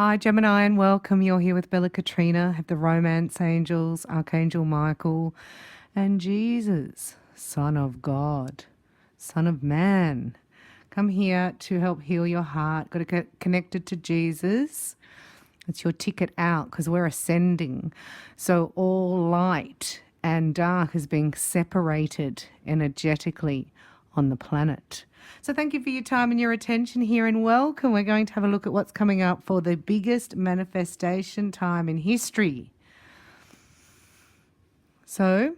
Hi, Gemini, and welcome. You're here with Bella Katrina. I have the Romance Angels, Archangel Michael, and Jesus, Son of God, Son of Man. Come here to help heal your heart. Got to get connected to Jesus. It's your ticket out because we're ascending. So all light and dark is being separated energetically on the planet. So thank you for your time and your attention here and welcome. We're going to have a look at what's coming up for the biggest manifestation time in history. So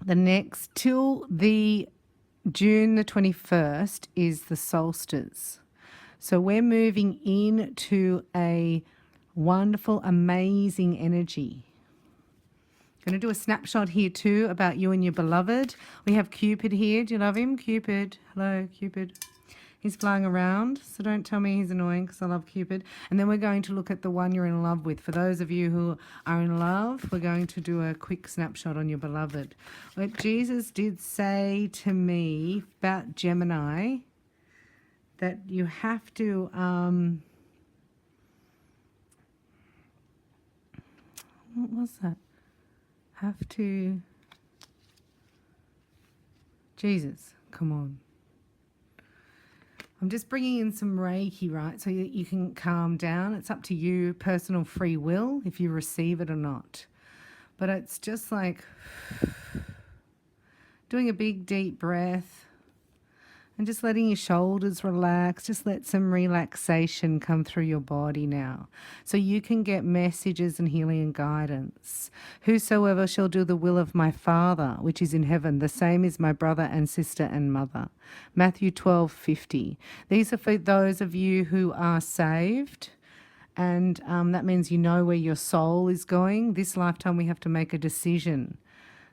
the next till the June the 21st is the solstice. So we're moving into a wonderful, amazing energy. Going to do a snapshot here too about you and your beloved. We have Cupid here. Do you love him? Cupid. Hello, Cupid. He's flying around, so don't tell me he's annoying because I love Cupid. And then we're going to look at the one you're in love with. For those of you who are in love, we're going to do a quick snapshot on your beloved. What Jesus did say to me about Gemini, that you have to what was that? Have to Jesus, come on. I'm just bringing in some Reiki, right? So you can calm down. It's up to you, personal free will, if you receive it or not. But it's just like doing a big deep breath and just letting your shoulders relax. Just let some relaxation come through your body now. So you can get messages and healing and guidance. Whosoever shall do the will of my Father, which is in heaven, the same is my brother and sister and mother. Matthew 12:50. These are for those of you who are saved. And that means you know where your soul is going. This lifetime we have to make a decision.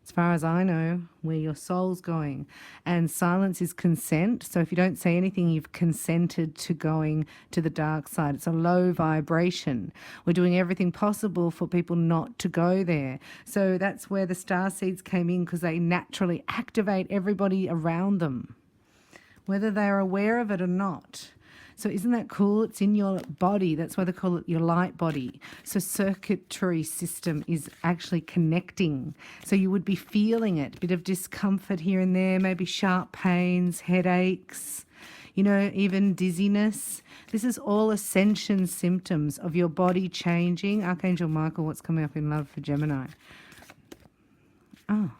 As far as I know, where your soul's going. And silence is consent. So if you don't say anything, you've consented to going to the dark side. It's a low vibration. We're doing everything possible for people not to go there. So that's where the star seeds came in, because they naturally activate everybody around them, whether they're aware of it or not. So isn't that cool? It's in your body. That's why they call it your light body. So circuitry system is actually connecting. So you would be feeling it. A bit of discomfort here and there, maybe sharp pains, headaches, even dizziness. This is all ascension symptoms of your body changing. Archangel Michael, what's coming up in love for Gemini? Oh.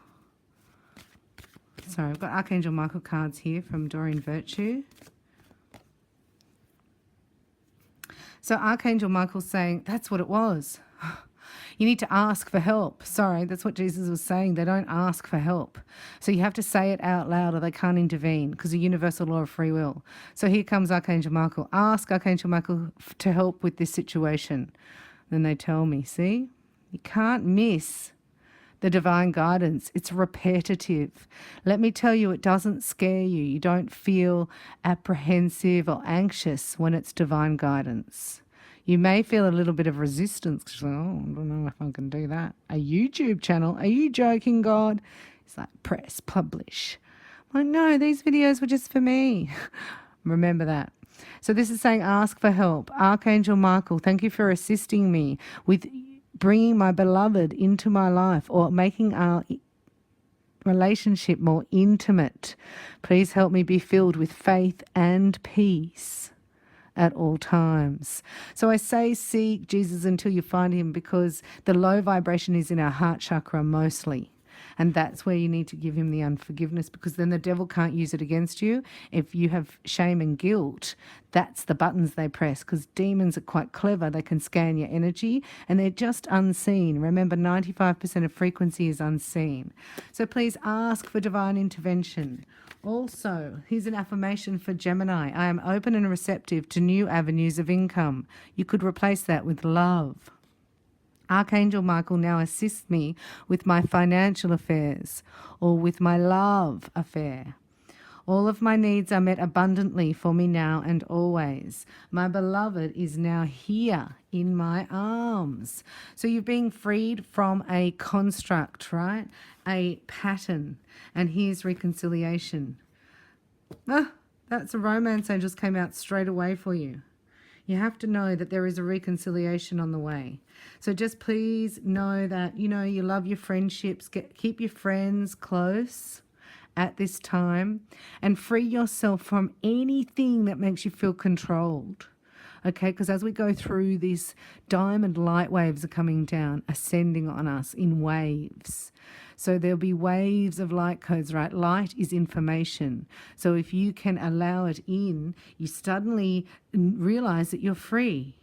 Sorry, I've got Archangel Michael cards here from Doreen Virtue. So Archangel Michael's saying, that's what it was. You need to ask for help. Sorry, that's what Jesus was saying. They don't ask for help. So you have to say it out loud or they can't intervene, because the universal law of free will. So here comes Archangel Michael. Ask Archangel Michael to help with this situation. Then they tell me, see, you can't miss the divine guidance. It's repetitive. Let me tell you, it doesn't scare you. You don't feel apprehensive or anxious when it's divine guidance. You may feel a little bit of resistance. Oh, I don't know if I can do that. A YouTube channel? Are you joking, God? It's like, press, publish. I'm like, no, these videos were just for me. Remember that. So this is saying ask for help. Archangel Michael, thank you for assisting me with bringing my beloved into my life, or making our relationship more intimate. Please help me be filled with faith and peace at all times. So I say seek Jesus until you find him, because the low vibration is in our heart chakra mostly. And that's where you need to give him the unforgiveness, because then the devil can't use it against you. If you have shame and guilt, that's the buttons they press, because demons are quite clever. They can scan your energy and they're just unseen. Remember, 95% of frequency is unseen. So please ask for divine intervention. Also, here's an affirmation for Gemini. I am open and receptive to new avenues of income. You could replace that with love. Archangel Michael now assists me with my financial affairs, or with my love affair. All of my needs are met abundantly for me now and always. My beloved is now here in my arms. So you're being freed from a construct, right? A pattern. And here's reconciliation. That's a romance angels came out straight away for you. You have to know that there is a reconciliation on the way. So just please know that, you know, you love your friendships. Keep your friends close at this time and free yourself from anything that makes you feel controlled. Okay, because as we go through this, diamond light waves are coming down, ascending on us in waves. So there'll be waves of light codes, right? Light is information. So if you can allow it in, you suddenly realize that you're free.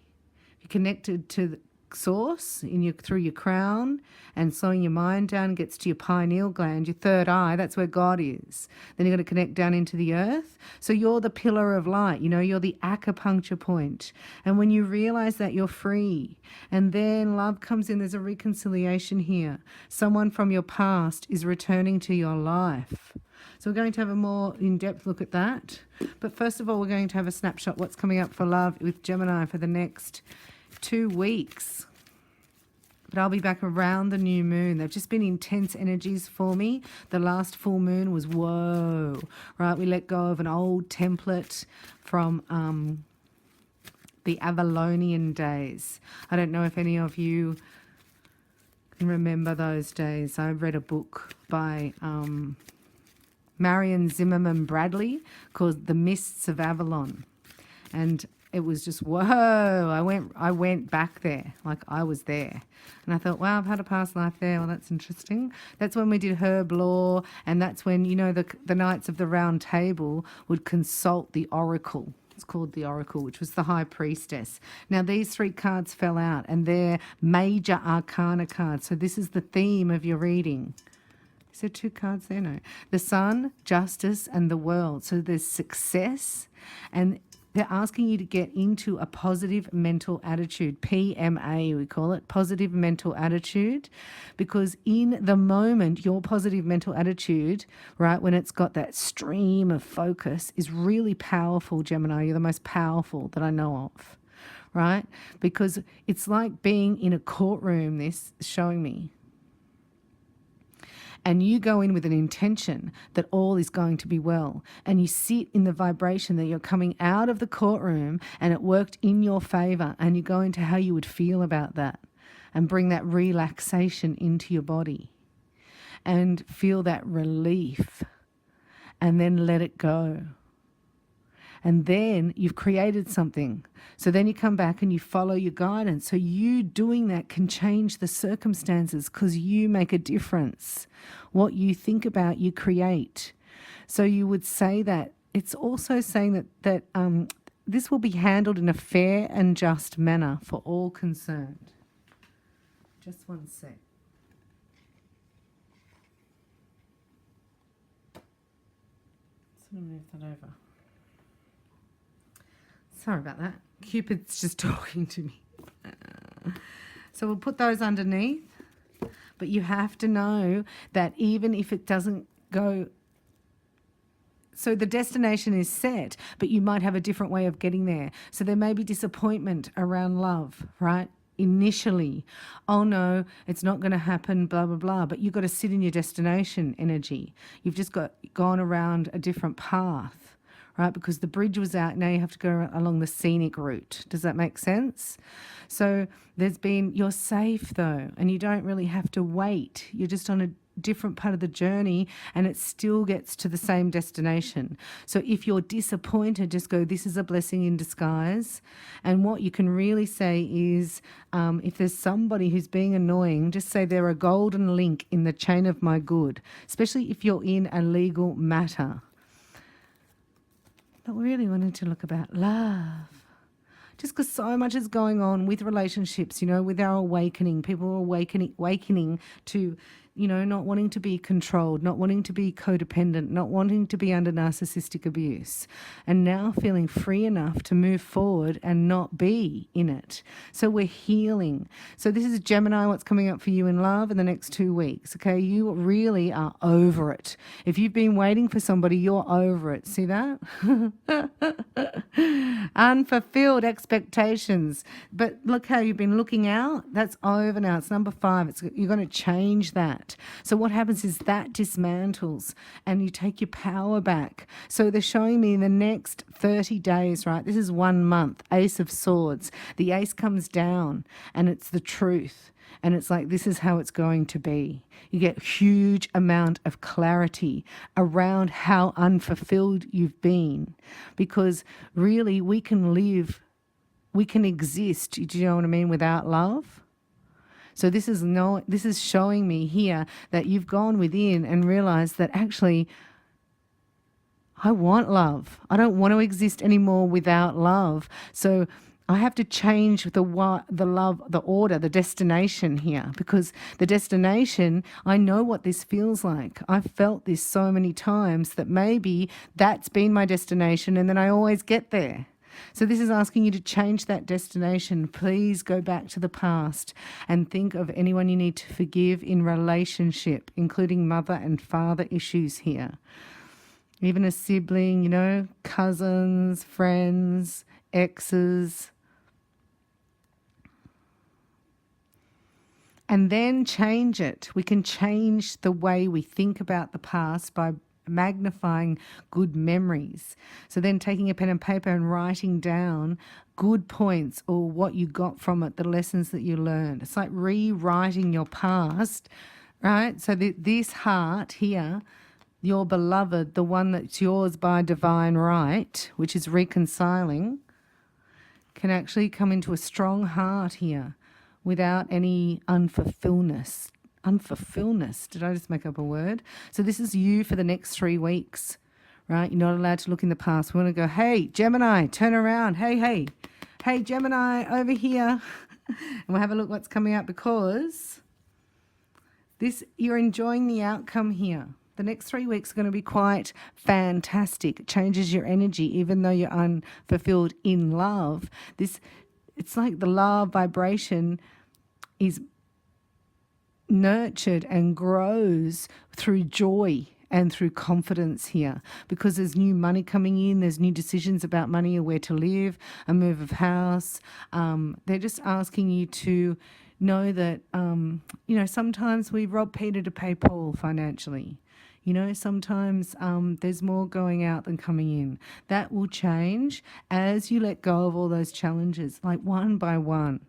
You're connected to the source through your crown, and slowing your mind down gets to your pineal gland, your third eye. That's where God is. Then you're going to connect down into the earth. So you're the pillar of light. You know, you're the acupuncture point. And when you realize that, you're free. And then love comes in. There's a reconciliation here. Someone from your past is returning to your life. So we're going to have a more in-depth look at that. But first of all, we're going to have a snapshot what's coming up for love with Gemini for the next 2 weeks. But I'll be back around the new moon. They've just been intense energies for me. The last full moon was whoa, right? We let go of an old template from the Avalonian days. I don't know if any of you can remember those days. I read a book by Marion Zimmerman Bradley called The Mists of Avalon. And it was just, whoa, I went back there, like I was there. And I thought, wow, I've had a past life there. Well, that's interesting. That's when we did herb law, and that's when, you know, the Knights of the Round Table would consult the oracle. It's called the oracle, which was the high priestess. Now, these 3 cards fell out, and they're major arcana cards. So this is the theme of your reading. Is there 2 cards there? No. The Sun, Justice, and the World. So there's success, and they're asking you to get into a positive mental attitude, PMA we call it, positive mental attitude, because in the moment, your positive mental attitude, right, when it's got that stream of focus is really powerful, Gemini. You're the most powerful that I know of, right? Because it's like being in a courtroom, this is showing me. And you go in with an intention that all is going to be well. And you sit in the vibration that you're coming out of the courtroom and it worked in your favor. And you go into how you would feel about that and bring that relaxation into your body and feel that relief and then let it go. And then you've created something. So then you come back and you follow your guidance. So you doing that can change the circumstances because you make a difference. What you think about, you create. So you would say that. It's also saying that this will be handled in a fair and just manner for all concerned. Just one sec. So I'm going to move that over. Sorry about that. Cupid's just talking to me. So we'll put those underneath. But you have to know that even if it doesn't go... So the destination is set, but you might have a different way of getting there. So there may be disappointment around love, right? Initially, oh no, it's not going to happen, blah, blah, blah. But you've got to sit in your destination energy. You've just gone around a different path. Right, because the bridge was out, now you have to go along the scenic route. Does that make sense? So you're safe though, and you don't really have to wait. You're just on a different part of the journey and it still gets to the same destination. So if you're disappointed, just go, this is a blessing in disguise. And what you can really say is, if there's somebody who's being annoying, just say they're a golden link in the chain of my good, especially if you're in a legal matter. But we really wanted to look about love. Just because so much is going on with relationships, you know, with our awakening. People are awakening to, you know, not wanting to be controlled, not wanting to be codependent, not wanting to be under narcissistic abuse, and now feeling free enough to move forward and not be in it. So we're healing. So this is Gemini, what's coming up for you in love in the next 2 weeks, okay? You really are over it. If you've been waiting for somebody, you're over it. See that? Unfulfilled expectations. But look how you've been looking out. That's over now. It's number 5. You're going to change that. that. So what happens is that dismantles and you take your power back. So they're showing me in the next 30 days, right? This is 1 month, Ace of Swords. The ace comes down and it's the truth. And it's like, this is how it's going to be. You get huge amount of clarity around how unfulfilled you've been. Because really, we can live, we can exist, do you know what I mean, without love. So this is showing me here that you've gone within and realized that actually, I want love. I don't want to exist anymore without love. So I have to change the love, the order, the destination here, because the destination, I know what this feels like. I've felt this so many times that maybe that's been my destination and then I always get there. So this is asking you to change that destination. Please go back to the past and think of anyone you need to forgive in relationship, including mother and father issues here. Even a sibling, you know, cousins, friends, exes. And then change it. We can change the way we think about the past by magnifying good memories. So then taking a pen and paper and writing down good points or what you got from it, the lessons that you learned. It's like rewriting your past, right? So this heart here, your beloved, the one that's yours by divine right, which is reconciling, can actually come into a strong heart here without any unfulfillness. Unfulfillness. Did I just make up a word? So this is you for the next 3 weeks, right? You're not allowed to look in the past. We want to go, hey, Gemini, turn around. Hey, Gemini, over here. And we'll have a look what's coming up, because you're enjoying the outcome here. The next 3 weeks are going to be quite fantastic. It changes your energy, even though you're unfulfilled in love. It's like the love vibration is nurtured and grows through joy and through confidence here, because there's new money coming in, there's new decisions about money or where to live, a move of house. They're just asking you to know that, sometimes we rob Peter to pay Paul financially. Sometimes there's more going out than coming in. That will change as you let go of all those challenges, like one by one.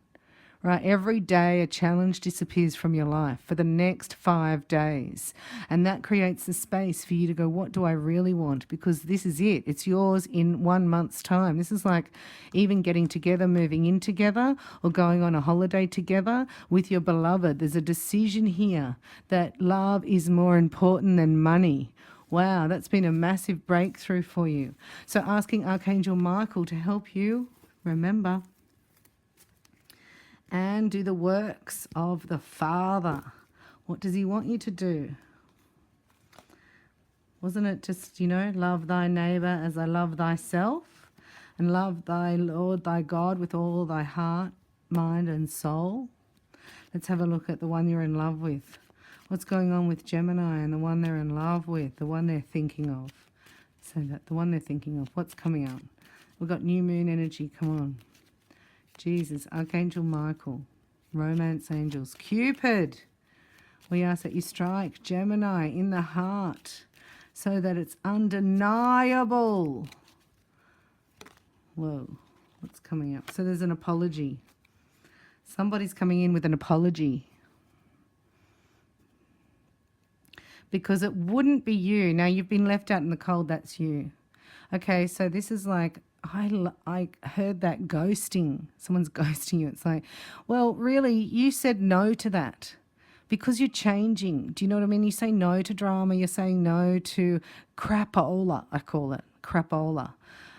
Right, every day a challenge disappears from your life for the next 5 days. And that creates the space for you to go, what do I really want? Because this is it. It's yours in 1 month's time. This is like even getting together, moving in together, or going on a holiday together with your beloved. There's a decision here that love is more important than money. Wow, that's been a massive breakthrough for you. So asking Archangel Michael to help you remember and do the works of the Father. What does he want you to do? Wasn't it just, love thy neighbour as I love thyself, and love thy Lord thy God with all thy heart, mind and soul? Let's have a look at the one you're in love with. What's going on with Gemini and the one they're in love with, the one they're thinking of? So that the one they're thinking of, what's coming up? We've got new moon energy, come on. Jesus, Archangel Michael, romance angels, Cupid. We ask that you strike Gemini in the heart so that it's undeniable. Whoa, what's coming up? So there's an apology. Somebody's coming in with an apology. Because it wouldn't be you. Now, you've been left out in the cold, that's you. Okay, so this is like, I heard that ghosting. Someone's ghosting you. It's like, well, really, you said no to that because you're changing. Do you know what I mean? You say no to drama. You're saying no to crapola, I call it, crapola.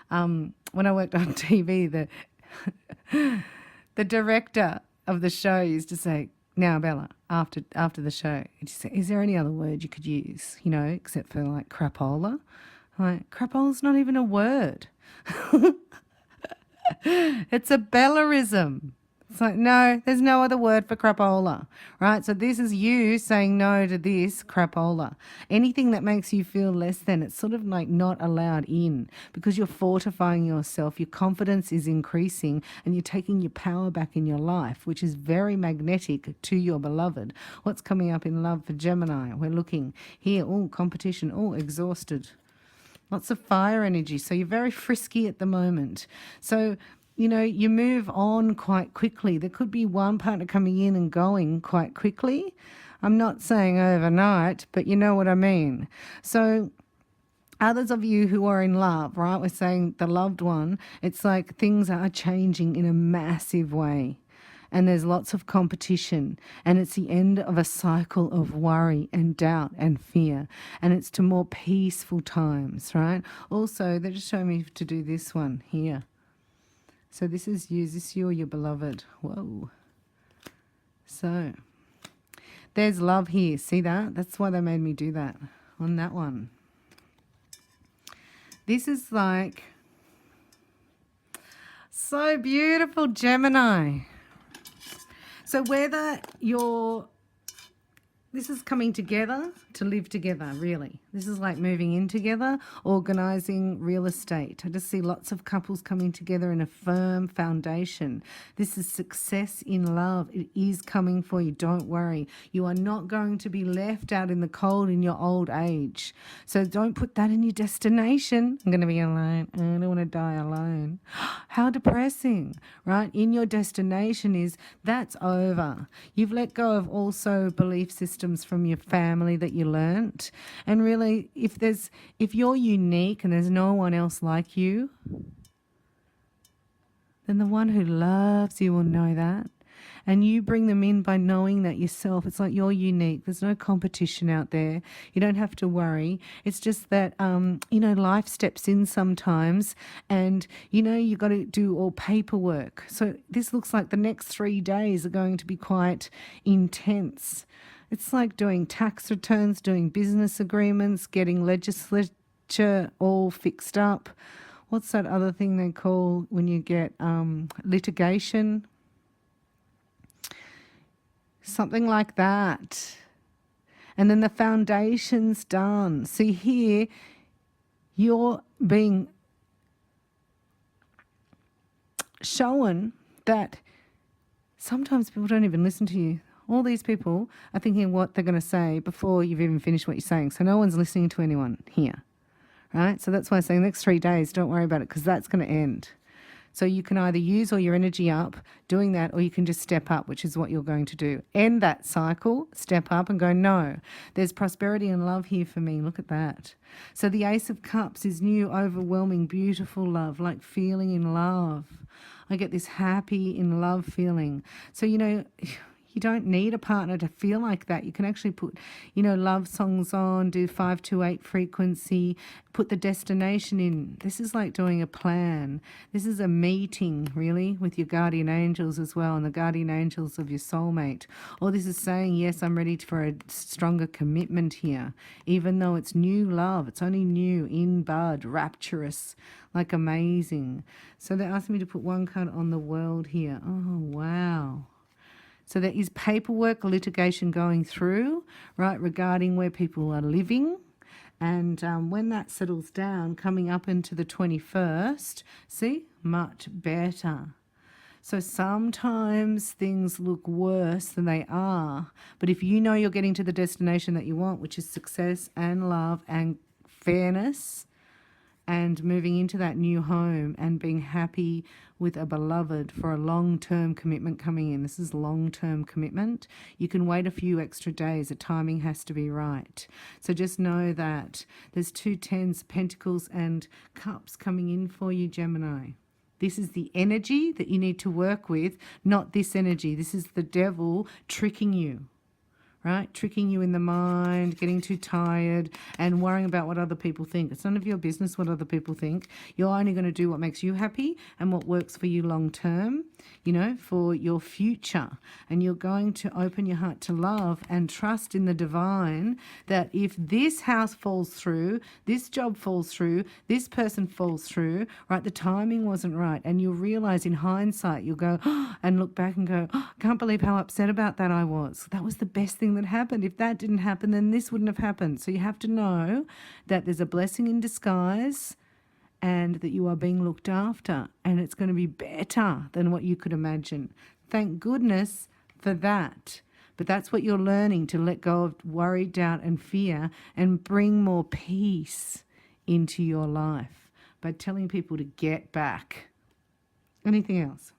When I worked on TV, the director of the show used to say, now, Bella, after the show, he'd say, is there any other word you could use, except for like crapola? Like, crapola's not even a word. It's a Bellarism. It's like, no, there's no other word for crapola, right? So this is you saying no to this crapola. Anything that makes you feel less than, it's sort of like not allowed in because you're fortifying yourself. Your confidence is increasing and you're taking your power back in your life, which is very magnetic to your beloved. What's coming up in love for Gemini? We're looking here, competition, exhausted. Lots of fire energy. So you're very frisky at the moment. So you move on quite quickly. There could be one partner coming in and going quite quickly. I'm not saying overnight, but you know what I mean. So others of you who are in love, right? We're saying the loved one, it's like things are changing in a massive way. And there's lots of competition. And it's the end of a cycle of worry and doubt and fear. And it's to more peaceful times, right? Also, they're just showing me to do this one here. So this is you. Is this you or your beloved? Whoa. So there's love here. See that? That's why they made me do that on that one. This is like so beautiful, Gemini. So whether this is coming together to live together, really. This is like moving in together, organising real estate. I just see lots of couples coming together in a firm foundation. This is success in love. It is coming for you. Don't worry. You are not going to be left out in the cold in your old age. So don't put that in your destination. I'm going to be alone. I don't want to die alone. How depressing, right? In your destination that's over. You've let go of also belief systems from your family that you learnt. And really, if you're unique and there's no one else like you, then the one who loves you will know that. And you bring them in by knowing that yourself. It's like you're unique. There's no competition out there. You don't have to worry. It's just that, life steps in sometimes and, you got to do all paperwork. So this looks like the next 3 days are going to be quite intense. It's like doing tax returns, doing business agreements, getting legislature all fixed up. What's that other thing they call when you get litigation? Something like that. And then the foundation's done. See here, you're being shown that sometimes people don't even listen to you. All these people are thinking what they're going to say before you've even finished what you're saying. So no one's listening to anyone here, right? So that's why I'm saying the next 3 days, don't worry about it because that's going to end. So you can either use all your energy up doing that or you can just step up, which is what you're going to do. End that cycle, step up and go, no, there's prosperity and love here for me. Look at that. So the Ace of Cups is new, overwhelming, beautiful love, like feeling in love. I get this happy in love feeling. So, you don't need a partner to feel like that. You can actually put, love songs on, do 528 frequency, put the destination in. This is like doing a plan. This is a meeting, really, with your guardian angels as well, and the guardian angels of your soulmate. Or this is saying, yes, I'm ready for a stronger commitment here, even though it's new love. It's only new, in bud, rapturous, like amazing. So they're asking me to put one card on the world here. Oh, wow. So there is paperwork, litigation going through, right, regarding where people are living. And when that settles down, coming up into the 21st, see, much better. So sometimes things look worse than they are. But if you know you're getting to the destination that you want, which is success and love and fairness, and moving into that new home and being happy with a beloved for a long-term commitment coming in. This is long-term commitment. You can wait a few extra days. The timing has to be right. So just know that there's 2 tens, pentacles and cups coming in for you, Gemini. This is the energy that you need to work with, not this energy. This is the devil tricking you. right? Tricking you in the mind, getting too tired and worrying about what other people think. It's none of your business what other people think. You're only going to do what makes you happy and what works for you long term, you know, for your future. And you're going to open your heart to love and trust in the divine, that if this house falls through, this job falls through, this person falls through, right, the timing wasn't right. And you'll realize in hindsight, you'll go and look back and go, I can't believe how upset about that I was. That was the best thing that happened. If that didn't happen, then this wouldn't have happened. So you have to know that there's a blessing in disguise and that you are being looked after, and it's going to be better than what you could imagine. Thank goodness for that. But that's what you're learning, to let go of worry, doubt, and fear and bring more peace into your life by telling people to get back. Anything else?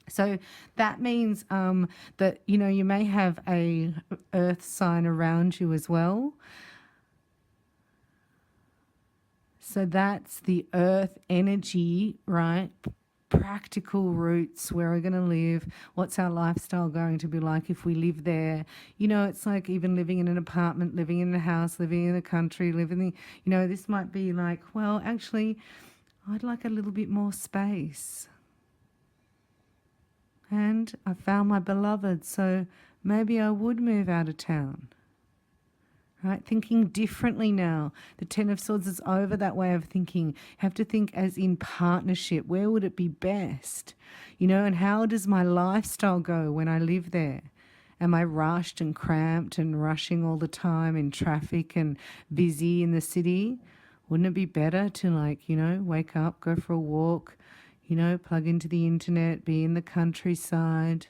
So that means that, you know, you may have a earth sign around you as well. So that's the earth energy, right? Practical roots, where we're going to live, what's our lifestyle going to be like if we live there. You know, it's like even living in an apartment, living in a house, living in the country, living, you know, this might be like, well, actually, I'd like a little bit more space. And I found my beloved, so maybe I would move out of town. Right? Thinking differently now. The Ten of Swords is over that way of thinking. You have to think as in partnership. Where would it be best? You know, and how does my lifestyle go when I live there? Am I rushed and cramped and rushing all the time in traffic and busy in the city? Wouldn't it be better to, like, you know, wake up, go for a walk, you know, plug into the internet, be in the countryside,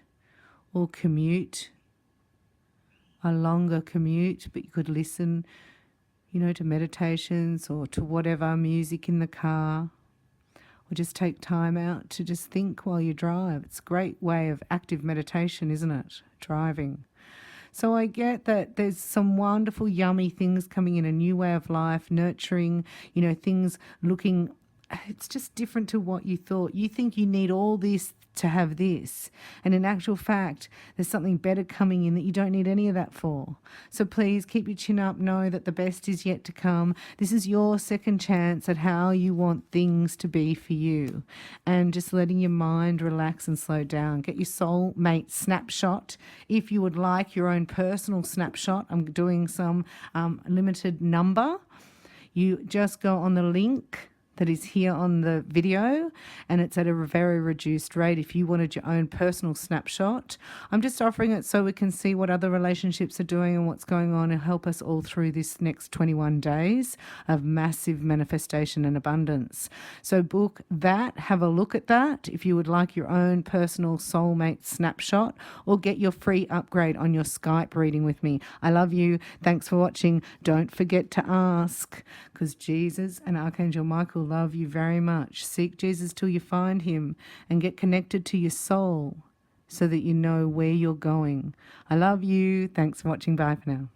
or commute, a longer commute, but you could listen, you know, to meditations or to whatever, music in the car, or just take time out to just think while you drive. It's a great way of active meditation, isn't it? Driving. So I get that there's some wonderful, yummy things coming in, a new way of life, nurturing, you know, things looking, it's just different to what you thought. You think you need all this to have this. And in actual fact, there's something better coming in that you don't need any of that for. So please keep your chin up. Know that the best is yet to come. This is your second chance at how you want things to be for you. And just letting your mind relax and slow down. Get your soulmate snapshot. If you would like your own personal snapshot, I'm doing some limited number. You just go on the link that is here on the video, and it's at a very reduced rate if you wanted your own personal snapshot. I'm just offering it so we can see what other relationships are doing and what's going on, and help us all through this next 21 days of massive manifestation and abundance. So book that, have a look at that if you would like your own personal soulmate snapshot, or get your free upgrade on your Skype reading with me. I love you. Thanks for watching. Don't forget to ask, because Jesus and Archangel Michael love you very much. Seek Jesus till you find him, and get connected to your soul so that you know where you're going. I love you. Thanks for watching. Bye for now.